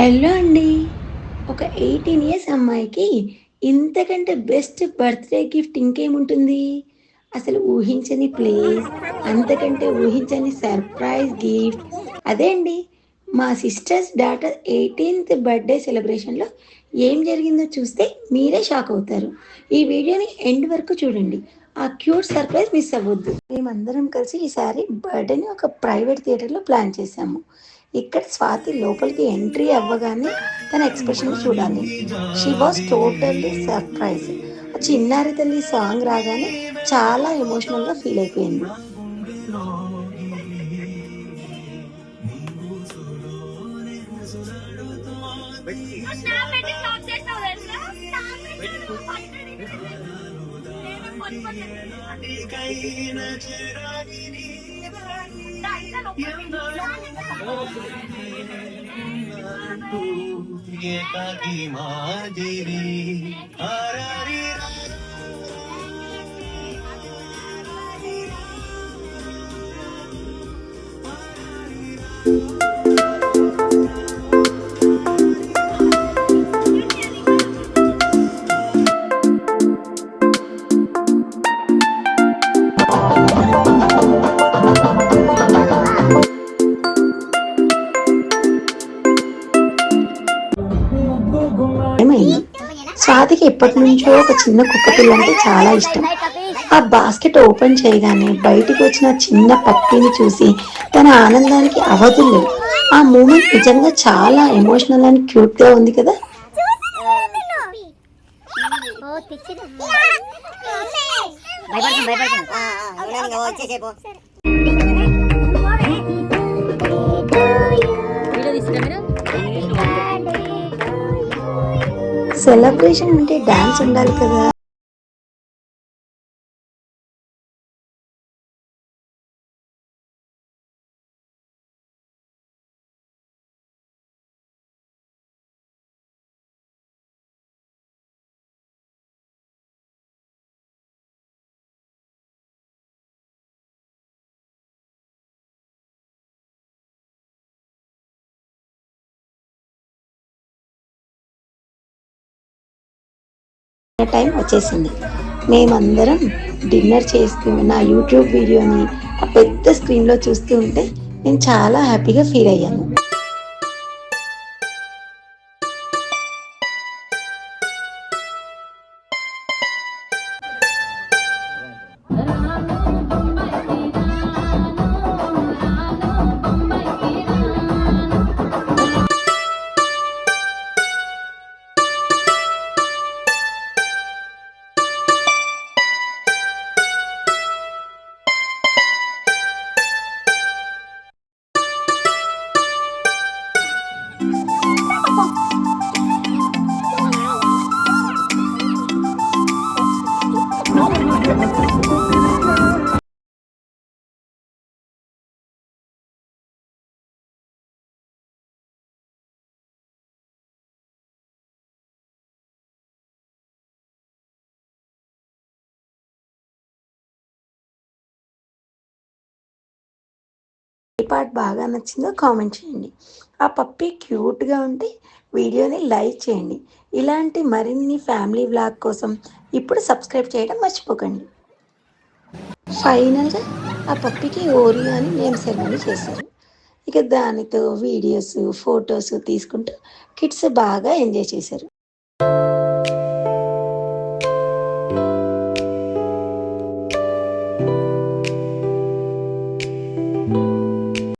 Hello అండి. ఒక 18 years అమ్మాయికి ఇంతకంటే బెస్ట్ బర్త్‌డే గిఫ్ట్ ఇంకేముంటుంది? అసలు ఊహించని ప్లేస్, అంతకంటే ఊహించని సర్ప్రైజ్ గిఫ్ట్. అదే అండి. మా సిస్టర్స్ డాటర్ 18థ్ బర్త్‌డే సెలబ్రేషన్‌లో ఏం జరిగిందో చూస్తే మీరే షాక్ అవుతారు. ఈ వీడియోని ఎండ్ వరకు చూడండి. ఆ క్యూట్ సర్ప్రైజ్ మిస్ అవ్వద్దు. మేమందరం కలిసి ఈసారి బర్త్‌డేని ఒక ప్రైవేట్ థియేటర్‌లో ప్లాన్ చేశాము. ఇక్కడ స్వాతి లోపలికి ఎంట్రీ అవ్వగానే తన ఎక్స్ప్రెషన్ చూడాలి. She was totally surprise. ఆ చిన్నారి తల్లి సాంగ్ రాగానే చాలా ఎమోషనల్గా ఫీల్ అయిపోయింది. ఏకాకి మాదిరి ఆరారి ఏమైంది? స్వాతికి ఎప్పటి నుంచో ఒక చిన్న కుక్క పిల్ల అంటే చాలా ఇష్టం. ఆ బాస్కెట్ ఓపెన్ చేయగానే బయటికి వచ్చిన చిన్న పప్పిని చూసి తన ఆనందానికి అవధులు లేవు. ఆ మూమెంట్ నిజంగా చాలా ఎమోషనల్ అండ్ క్యూట్గా ఉంది కదా. సెలబ్రేషన్ అంటే డాన్స్ ఉండాలి కదా. టైం వచ్చేసింది. మేమందరం డిన్నర్ చేస్తూ నా యూట్యూబ్ వీడియోని ఆ పెద్ద స్క్రీన్లో చూస్తూ ఉంటే నేను చాలా హ్యాపీగా ఫీల్ అయ్యాను. ఏ పార్ట్ బాగా నచ్చిందో కామెంట్ చేయండి. ఆ పప్పి క్యూట్గా ఉంటే వీడియోని లైక్ చేయండి. ఇలాంటి మరిన్ని ఫ్యామిలీ వ్లాగ్ కోసం ఇప్పుడు సబ్స్క్రైబ్ చేయడం మర్చిపోకండి. ఫైనల్గా ఆ పప్పికి ఓరియో అని నేమ్ సెరమనీ చేశారు. ఇక దానితో వీడియోస్ ఫొటోస్ తీసుకుంటూ కిడ్స్ బాగా ఎంజాయ్ చేశారు.